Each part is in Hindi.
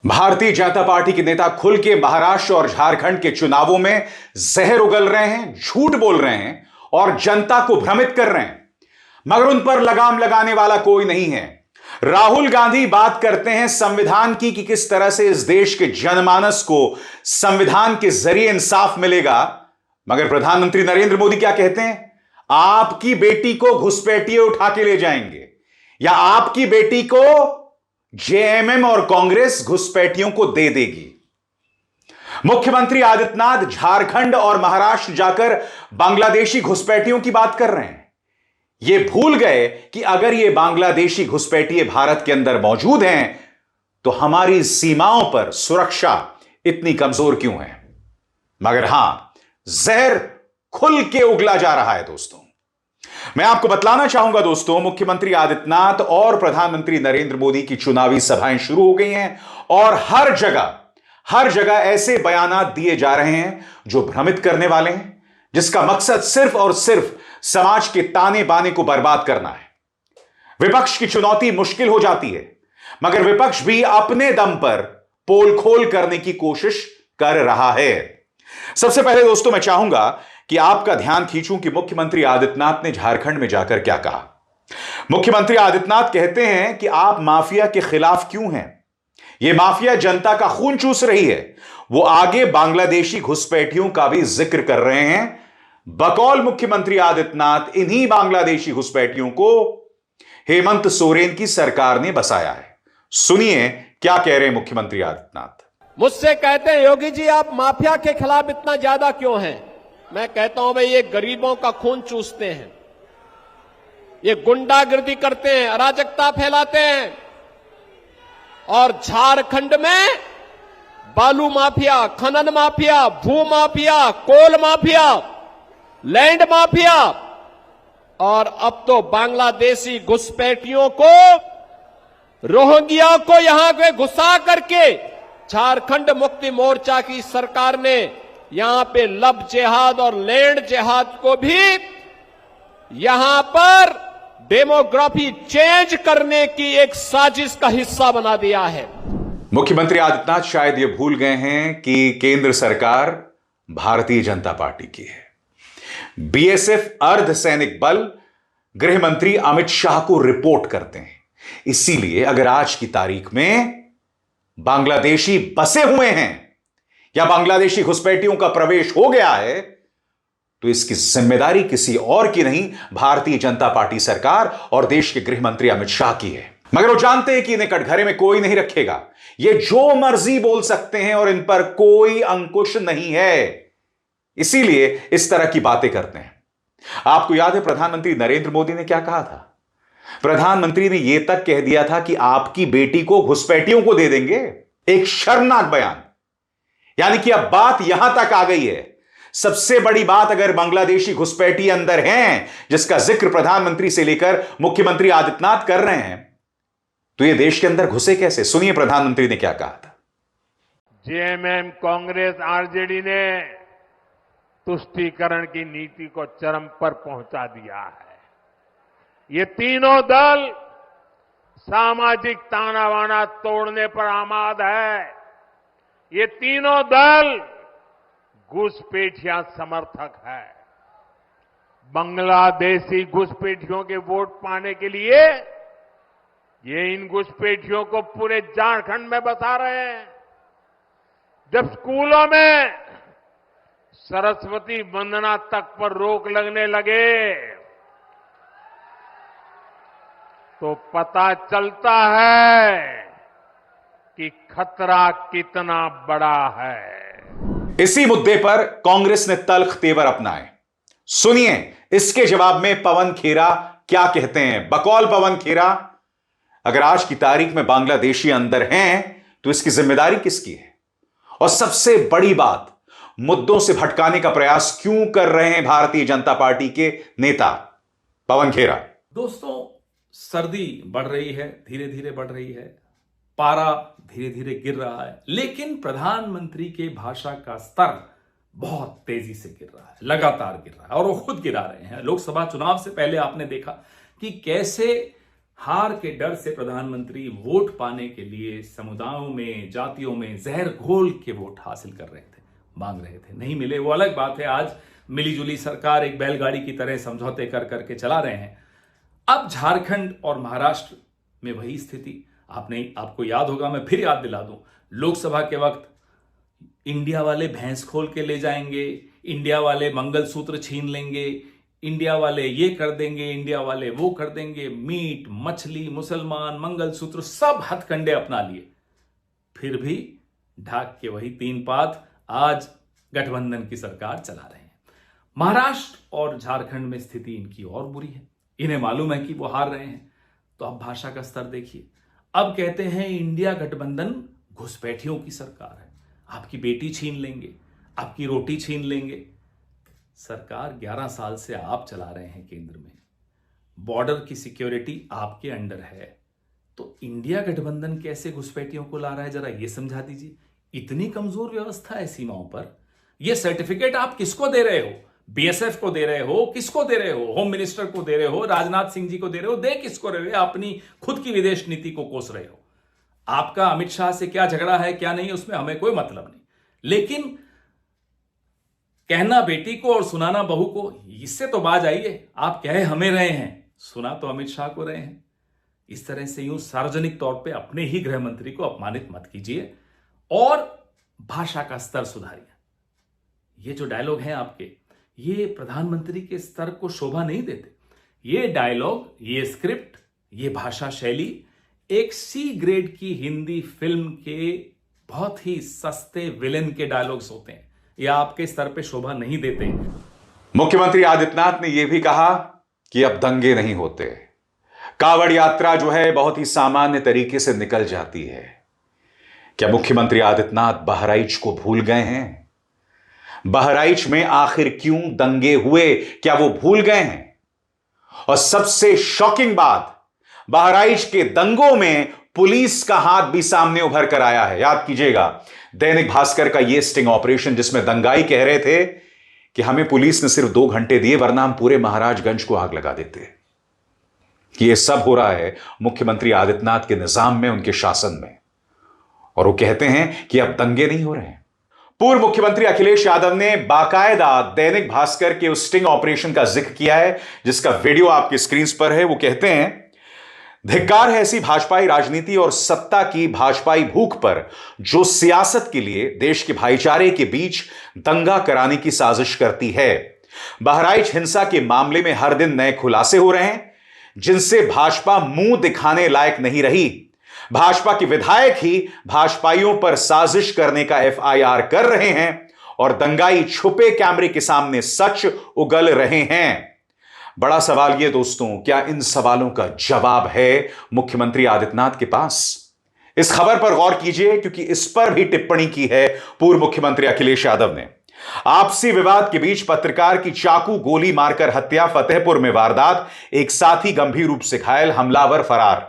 भारतीय जनता पार्टी के नेता खुल के महाराष्ट्र और झारखंड के चुनावों में जहर उगल रहे हैं, झूठ बोल रहे हैं और जनता को भ्रमित कर रहे हैं, मगर उन पर लगाम लगाने वाला कोई नहीं है। राहुल गांधी बात करते हैं संविधान की कि किस तरह से इस देश के जनमानस को संविधान के जरिए इंसाफ मिलेगा, मगर प्रधानमंत्री नरेंद्र मोदी क्या कहते हैं? आपकी बेटी को घुसपैठिए उठा के ले जाएंगे या आपकी बेटी को जेएमएम और कांग्रेस घुसपैठियों को दे देगी। मुख्यमंत्री आदित्यनाथ झारखंड और महाराष्ट्र जाकर बांग्लादेशी घुसपैठियों की बात कर रहे हैं। ये भूल गए कि अगर ये बांग्लादेशी घुसपैठिए भारत के अंदर मौजूद हैं तो हमारी सीमाओं पर सुरक्षा इतनी कमजोर क्यों है। मगर हां, जहर खुल के उगला जा रहा है। दोस्तों, मैं आपको बतलाना चाहूंगा दोस्तों, मुख्यमंत्री आदित्यनाथ और प्रधानमंत्री नरेंद्र मोदी की चुनावी सभाएं शुरू हो गई हैं और हर जगह ऐसे बयानात दिए जा रहे हैं जो भ्रमित करने वाले हैं, जिसका मकसद सिर्फ और सिर्फ समाज के ताने बाने को बर्बाद करना है। विपक्ष की चुनौती मुश्किल हो जाती है, मगर विपक्ष भी अपने दम पर पोल खोल करने की कोशिश कर रहा है। सबसे पहले दोस्तों, मैं चाहूंगा कि आपका ध्यान खींचूं कि मुख्यमंत्री आदित्यनाथ ने झारखंड में जाकर क्या कहा। मुख्यमंत्री आदित्यनाथ कहते हैं कि आप माफिया के खिलाफ क्यों हैं? यह माफिया जनता का खून चूस रही है। वो आगे बांग्लादेशी घुसपैठियों का भी जिक्र कर रहे हैं। बकौल मुख्यमंत्री आदित्यनाथ, इन्हीं बांग्लादेशी घुसपैठियों को हेमंत सोरेन की सरकार ने बसाया है। सुनिए क्या कह रहे हैं मुख्यमंत्री आदित्यनाथ। मुझसे कहते हैं, योगी जी आप माफिया के खिलाफ इतना ज्यादा क्यों हैं? मैं कहता हूं भाई, ये गरीबों का खून चूसते हैं, ये गुंडागिर्दी करते हैं, अराजकता फैलाते हैं और झारखंड में बालू माफिया, खनन माफिया, भू माफिया, कोल माफिया, लैंड माफिया और अब तो बांग्लादेशी घुसपैठियों को, रोहिंग्या को यहां पे घुसा करके झारखंड मुक्ति मोर्चा की सरकार ने यहां पे लब जिहाद और लैंड जिहाद को भी यहां पर डेमोग्राफी चेंज करने की एक साजिश का हिस्सा बना दिया है। मुख्यमंत्री आदित्यनाथ शायद ये भूल गए हैं कि केंद्र सरकार भारतीय जनता पार्टी की है। बीएसएफ अर्धसैनिक बल गृह मंत्री अमित शाह को रिपोर्ट करते हैं। इसीलिए अगर आज की तारीख में बांग्लादेशी बसे हुए हैं या बांग्लादेशी घुसपैठियों का प्रवेश हो गया है तो इसकी जिम्मेदारी किसी और की नहीं, भारतीय जनता पार्टी सरकार और देश के गृह मंत्री अमित शाह की है। मगर वो जानते हैं कि इन्हें कटघरे में कोई नहीं रखेगा। ये जो मर्जी बोल सकते हैं और इन पर कोई अंकुश नहीं है, इसीलिए इस तरह की बातें करते हैं। आपको याद है प्रधानमंत्री नरेंद्र मोदी ने क्या कहा था? प्रधानमंत्री ने यह तक कह दिया था कि आपकी बेटी को घुसपैठियों को दे देंगे। एक शर्मनाक बयान। यानी कि अब बात यहां तक आ गई है। सबसे बड़ी बात, अगर बांग्लादेशी घुसपैठी अंदर हैं जिसका जिक्र प्रधानमंत्री से लेकर मुख्यमंत्री आदित्यनाथ कर रहे हैं, तो ये देश के अंदर घुसे कैसे? सुनिए प्रधानमंत्री ने क्या कहा था। जेएमएम, कांग्रेस, आरजेडी ने तुष्टीकरण की नीति को चरम पर पहुंचा दिया है। ये तीनों दल सामाजिक ताना बाना तोड़ने पर आमाद है। ये तीनों दल घुसपैठिया समर्थक है। बांग्लादेशी घुसपैठियों के वोट पाने के लिए ये इन घुसपैठियों को पूरे झारखंड में बसा रहे हैं। जब स्कूलों में सरस्वती वंदना तक पर रोक लगने लगे तो पता चलता है कि खतरा कितना बड़ा है। इसी मुद्दे पर कांग्रेस ने तल्ख तेवर अपनाए। सुनिए इसके जवाब में पवन खेरा क्या कहते हैं। बकौल पवन खेरा, अगर आज की तारीख में बांग्लादेशी अंदर हैं तो इसकी जिम्मेदारी किसकी है? और सबसे बड़ी बात, मुद्दों से भटकाने का प्रयास क्यों कर रहे हैं भारतीय जनता पार्टी के नेता? पवन खेरा। दोस्तों, सर्दी बढ़ रही है, धीरे धीरे बढ़ रही है, पारा धीरे धीरे गिर रहा है, लेकिन प्रधानमंत्री के भाषा का स्तर बहुत तेजी से गिर रहा है, लगातार गिर रहा है और वो खुद गिरा रहे हैं। लोकसभा चुनाव से पहले आपने देखा कि कैसे हार के डर से प्रधानमंत्री वोट पाने के लिए समुदायों में, जातियों में जहर घोल के वोट हासिल कर रहे थे, मांग रहे थे। नहीं मिले, वो अलग बात है। आज मिलीजुली सरकार एक बैलगाड़ी की तरह समझौते कर करके चला रहे हैं। अब झारखंड और महाराष्ट्र में वही स्थिति। आपको याद होगा, मैं फिर याद दिला दूं, लोकसभा के वक्त इंडिया वाले भैंस खोल के ले जाएंगे, इंडिया वाले मंगलसूत्र छीन लेंगे, इंडिया वाले ये कर देंगे, इंडिया वाले वो कर देंगे, मीट, मछली, मुसलमान, मंगलसूत्र, सब हथकंडे अपना लिए। फिर भी ढाक के वही तीन पात आज गठबंधन की सरकार चला रहे हैं। महाराष्ट्र और झारखंड में स्थिति इनकी और बुरी है। इन्हें मालूम है कि वो हार रहे हैं। तो अब भाषा का स्तर देखिए। अब कहते हैं इंडिया गठबंधन घुसपैठियों की सरकार है, आपकी बेटी छीन लेंगे, आपकी रोटी छीन लेंगे। सरकार 11 साल से आप चला रहे हैं केंद्र में, बॉर्डर की सिक्योरिटी आपके अंडर है, तो इंडिया गठबंधन कैसे घुसपैठियों को ला रहा है, जरा ये समझा दीजिए। इतनी कमजोर व्यवस्था है सीमाओं पर। यह सर्टिफिकेट आप किसको दे रहे हो? बीएसएफ को दे रहे हो? किसको दे रहे हो? होम मिनिस्टर को दे रहे हो? राजनाथ सिंह जी को दे रहे हो? दे किसको रहे हो? अपनी खुद की विदेश नीति को कोस रहे हो। आपका अमित शाह से क्या झगड़ा है क्या नहीं, उसमें हमें कोई मतलब नहीं, लेकिन कहना बेटी को और सुनाना बहू को, इससे तो बाज आइए। आप कहे हमें रहे हैं, सुना तो अमित शाह को रहे हैं। इस तरह से यूं सार्वजनिक तौर पे अपने ही गृह मंत्री को अपमानित मत कीजिए और भाषा का स्तर सुधारिए। ये जो डायलॉग हैं आपके, ये प्रधानमंत्री के स्तर को शोभा नहीं देते। ये डायलॉग, ये स्क्रिप्ट, ये भाषा शैली एक सी ग्रेड की हिंदी फिल्म के बहुत ही सस्ते विलेन के डायलॉग्स होते हैं। ये आपके स्तर पे शोभा नहीं देते। मुख्यमंत्री आदित्यनाथ ने यह भी कहा कि अब दंगे नहीं होते। कांवड़ यात्रा जो है बहुत ही सामान्य तरीके से निकल जाती है। क्या मुख्यमंत्री आदित्यनाथ बहराइच को भूल गए हैं? बहराइच में आखिर क्यों दंगे हुए, क्या वो भूल गए हैं? और सबसे शॉकिंग बात, बहराइच के दंगों में पुलिस का हाथ भी सामने उभर कर आया है। याद कीजिएगा दैनिक भास्कर का यह स्टिंग ऑपरेशन, जिसमें दंगाई कह रहे थे कि हमें पुलिस ने सिर्फ 2 घंटे दिए वरना हम पूरे महाराजगंज को आग लगा देते। यह सब हो रहा है मुख्यमंत्री आदित्यनाथ के निजाम में, उनके शासन में, और वो कहते हैं कि अब दंगे नहीं हो रहे हैं। पूर्व मुख्यमंत्री अखिलेश यादव ने बाकायदा दैनिक भास्कर के उस स्टिंग ऑपरेशन का जिक्र किया है, जिसका वीडियो आपकी स्क्रीन पर है। वो कहते हैं, धिक्कार है ऐसी भाजपाई राजनीति और सत्ता की भाजपाई भूख पर जो सियासत के लिए देश के भाईचारे के बीच दंगा कराने की साजिश करती है। बहराइच हिंसा के मामले में हर दिन नए खुलासे हो रहे हैं जिनसे भाजपा मुंह दिखाने लायक नहीं रही। भाजपा के विधायक ही भाजपाइयों पर साजिश करने का एफआईआर कर रहे हैं और दंगाई छुपे कैमरे के सामने सच उगल रहे हैं। बड़ा सवाल यह दोस्तों, क्या इन सवालों का जवाब है मुख्यमंत्री आदित्यनाथ के पास? इस खबर पर गौर कीजिए क्योंकि इस पर भी टिप्पणी की है पूर्व मुख्यमंत्री अखिलेश यादव ने। आपसी विवाद के बीच पत्रकार की चाकू गोली मारकर हत्या, फतेहपुर में वारदात, एक साथी गंभीर रूप से घायल, हमलावर फरार।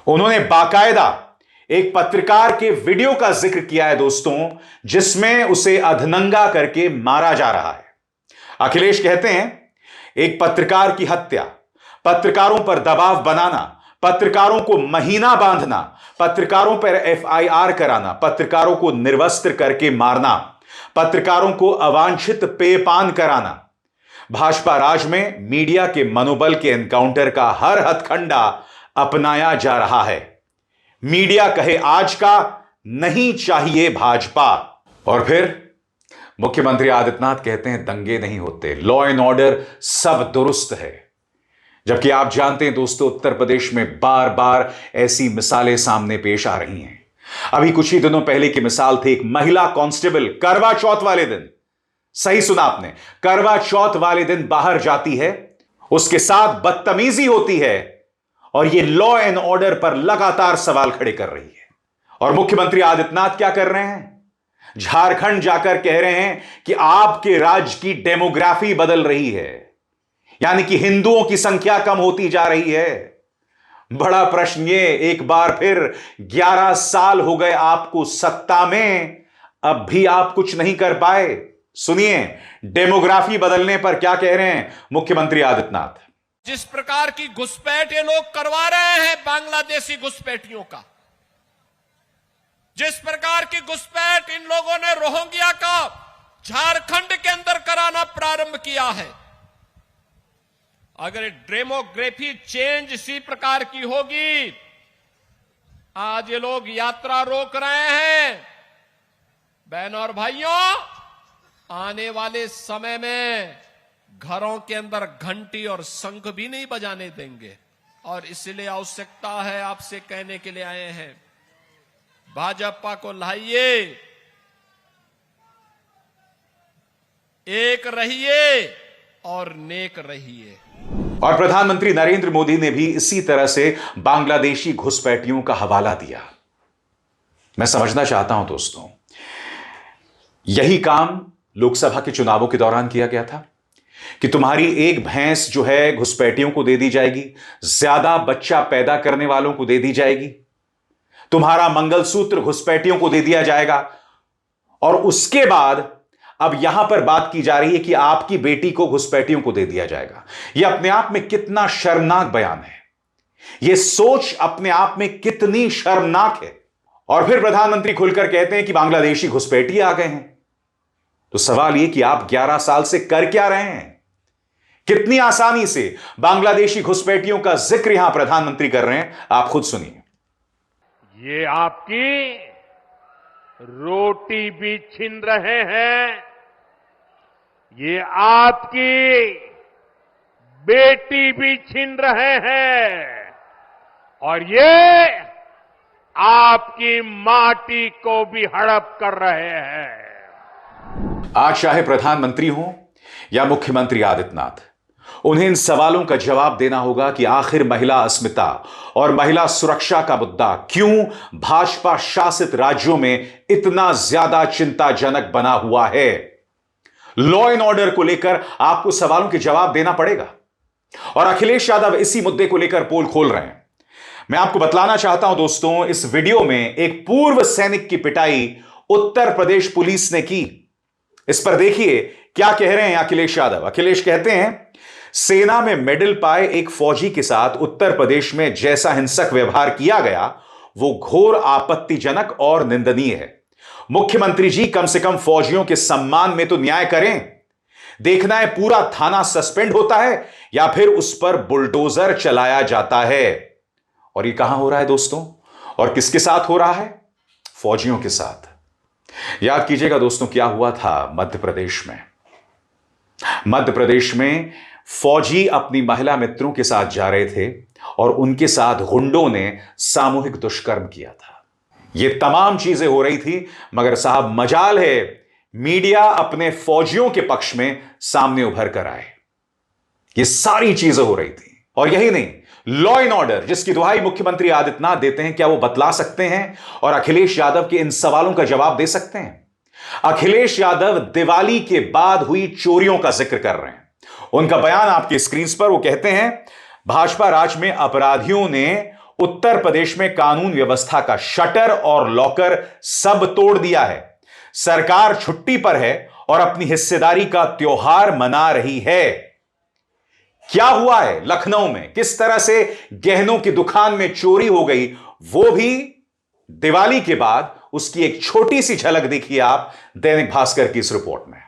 उन्होंने बाकायदा एक पत्रकार के वीडियो का जिक्र किया है दोस्तों, जिसमें उसे अधनंगा करके मारा जा रहा है। अखिलेश कहते हैं, एक पत्रकार की हत्या, पत्रकारों पर दबाव बनाना, पत्रकारों को महीना बांधना, पत्रकारों पर एफआईआर कराना, पत्रकारों को निर्वस्त्र करके मारना, पत्रकारों को अवांछित पेयपान कराना। भाजपा राज में मीडिया के मनोबल के एनकाउंटर का हर हथकंडा अपनाया जा रहा है। मीडिया कहे आज का, नहीं चाहिए भाजपा। और फिर मुख्यमंत्री आदित्यनाथ कहते हैं दंगे नहीं होते, लॉ एंड ऑर्डर सब दुरुस्त है। जबकि आप जानते हैं दोस्तों, उत्तर प्रदेश में बार बार ऐसी मिसालें सामने पेश आ रही हैं। अभी कुछ ही दिनों पहले की मिसाल थी, एक महिला कांस्टेबल करवा चौथ वाले दिन, सही सुना आपने, करवा चौथ वाले दिन बाहर जाती है, उसके साथ बदतमीजी होती है और यह लॉ एंड ऑर्डर पर लगातार सवाल खड़े कर रही है। और मुख्यमंत्री आदित्यनाथ क्या कर रहे हैं? झारखंड जाकर कह रहे हैं कि आपके राज्य की डेमोग्राफी बदल रही है, यानी कि हिंदुओं की संख्या कम होती जा रही है। बड़ा प्रश्न ये, एक बार फिर 11 साल हो गए आपको सत्ता में, अब भी आप कुछ नहीं कर पाए। सुनिए डेमोग्राफी बदलने पर क्या कह रहे हैं मुख्यमंत्री आदित्यनाथ। जिस प्रकार की घुसपैठ ये लोग करवा रहे हैं बांग्लादेशी घुसपैठियों का, जिस प्रकार की घुसपैठ इन लोगों ने रोहिंग्या का झारखंड के अंदर कराना प्रारंभ किया है, अगर डेमोग्राफी चेंज इसी प्रकार की होगी, आज ये लोग यात्रा रोक रहे हैं। बहनों और भाइयों, आने वाले समय में घरों के अंदर घंटी और शंख भी नहीं बजाने देंगे। और इसलिए आवश्यकता है, आपसे कहने के लिए आए हैं, भाजपा को लाइए, एक रहिए और नेक रहिए। और प्रधानमंत्री नरेंद्र मोदी ने भी इसी तरह से बांग्लादेशी घुसपैठियों का हवाला दिया। मैं समझना चाहता हूं दोस्तों, यही काम लोकसभा के चुनावों के दौरान किया गया था कि तुम्हारी एक भैंस जो है घुसपैठियों को दे दी जाएगी, ज्यादा बच्चा पैदा करने वालों को दे दी जाएगी, तुम्हारा मंगलसूत्र घुसपैठियों को दे दिया जाएगा, और उसके बाद अब यहां पर बात की जा रही है कि आपकी बेटी को घुसपैठियों को दे दिया जाएगा। यह अपने आप में कितना शर्मनाक बयान है, यह सोच अपने आप में कितनी शर्मनाक है। और फिर प्रधानमंत्री खुलकर कहते हैं कि बांग्लादेशी घुसपैठी आ गए हैं। तो सवाल यह कि आप 11 साल से कर क्या रहे हैं? कितनी आसानी से बांग्लादेशी घुसपैठियों का जिक्र यहां प्रधानमंत्री कर रहे हैं, आप खुद सुनिए। ये आपकी रोटी भी छीन रहे हैं, ये आपकी बेटी भी छीन रहे हैं, और ये आपकी माटी को भी हड़प कर रहे हैं। आज चाहे प्रधानमंत्री हो या मुख्यमंत्री आदित्यनाथ, उन्हें इन सवालों का जवाब देना होगा कि आखिर महिला अस्मिता और महिला सुरक्षा का मुद्दा क्यों भाजपा शासित राज्यों में इतना ज्यादा चिंताजनक बना हुआ है। लॉ एंड ऑर्डर को लेकर आपको सवालों के जवाब देना पड़ेगा, और अखिलेश यादव इसी मुद्दे को लेकर पोल खोल रहे हैं। मैं आपको बतलाना चाहता हूं दोस्तों, इस वीडियो में एक पूर्व सैनिक की पिटाई उत्तर प्रदेश पुलिस ने की। इस पर देखिए क्या कह रहे हैं अखिलेश यादव। अखिलेश कहते हैं, सेना में मेडल पाए एक फौजी के साथ उत्तर प्रदेश में जैसा हिंसक व्यवहार किया गया वो घोर आपत्तिजनक और निंदनीय है। मुख्यमंत्री जी, कम से कम फौजियों के सम्मान में तो न्याय करें। देखना है पूरा थाना सस्पेंड होता है या फिर उस पर बुलडोजर चलाया जाता है। और ये कहां हो रहा है दोस्तों, और किसके साथ हो रहा है? फौजियों के साथ। याद कीजिएगा दोस्तों, क्या हुआ था मध्य प्रदेश में। मध्य प्रदेश में फौजी अपनी महिला मित्रों के साथ जा रहे थे और उनके साथ गुंडों ने सामूहिक दुष्कर्म किया था। यह तमाम चीजें हो रही थी, मगर साहब मजाल है मीडिया अपने फौजियों के पक्ष में सामने उभर कर आए। ये सारी चीजें हो रही थी। और यही नहीं, लॉ एंड ऑर्डर जिसकी दुहाई मुख्यमंत्री आदित्यनाथ देते हैं, क्या वो बतला सकते हैं और अखिलेश यादव के इन सवालों का जवाब दे सकते हैं? अखिलेश यादव दिवाली के बाद हुई चोरियों का जिक्र कर रहे हैं। उनका बयान आपकी स्क्रीन पर, वो कहते हैं, भाजपा राज में अपराधियों ने उत्तर प्रदेश में कानून व्यवस्था का शटर और लॉकर सब तोड़ दिया है। सरकार छुट्टी पर है और अपनी हिस्सेदारी का त्योहार मना रही है। क्या हुआ है लखनऊ में, किस तरह से गहनों की दुकान में चोरी हो गई, वो भी दिवाली के बाद। उसकी एक छोटी सी झलक देखिए आप दैनिक भास्कर की इस रिपोर्ट में।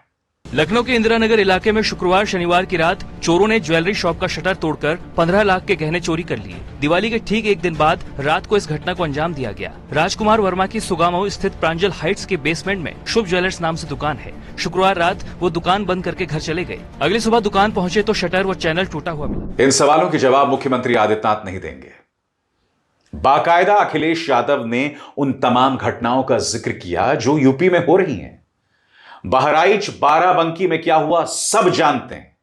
लखनऊ के इंदिरा नगर इलाके में शुक्रवार शनिवार की रात चोरों ने ज्वेलरी शॉप का शटर तोड़कर 15 लाख के गहने चोरी कर लिए। दिवाली के ठीक एक दिन बाद रात को इस घटना को अंजाम दिया गया। राजकुमार वर्मा की सुगामऊ स्थित प्रांजल हाइट्स के बेसमेंट में शुभ ज्वेलर्स नाम से दुकान है। शुक्रवार रात वो दुकान बंद करके घर चले गए। अगली सुबह दुकान पहुंचे तो शटर व चैनल टूटा हुआ मिला। इन सवालों के जवाब मुख्यमंत्री आदित्यनाथ नहीं देंगे। बाकायदा अखिलेश यादव ने उन तमाम घटनाओं का जिक्र किया जो यूपी में हो रही हैं। बहराइच बाराबंकी में क्या हुआ सब जानते हैं।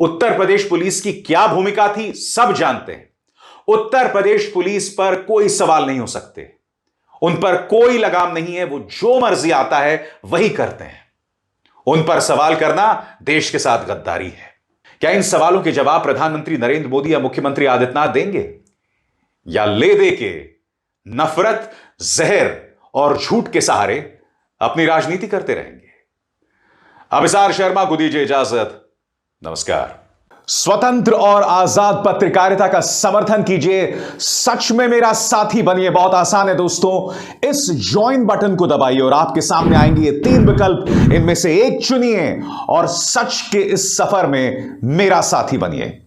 उत्तर प्रदेश पुलिस की क्या भूमिका थी सब जानते हैं। उत्तर प्रदेश पुलिस पर कोई सवाल नहीं हो सकते, उन पर कोई लगाम नहीं है, वो जो मर्जी आता है वही करते हैं। उन पर सवाल करना देश के साथ गद्दारी है। क्या इन सवालों के जवाब प्रधानमंत्री नरेंद्र मोदी या मुख्यमंत्री आदित्यनाथ देंगे, या ले दे के नफरत, जहर और झूठ के सहारे अपनी राजनीति करते रहेंगे? अभिसार शर्मा को दीजिए इजाजत। नमस्कार। स्वतंत्र और आजाद पत्रकारिता का समर्थन कीजिए, सच में मेरा साथी बनिए। बहुत आसान है दोस्तों, इस ज्वाइन बटन को दबाइए और आपके सामने आएंगे ये 3 विकल्प, इनमें से एक चुनिए और सच के इस सफर में मेरा साथी बनिए।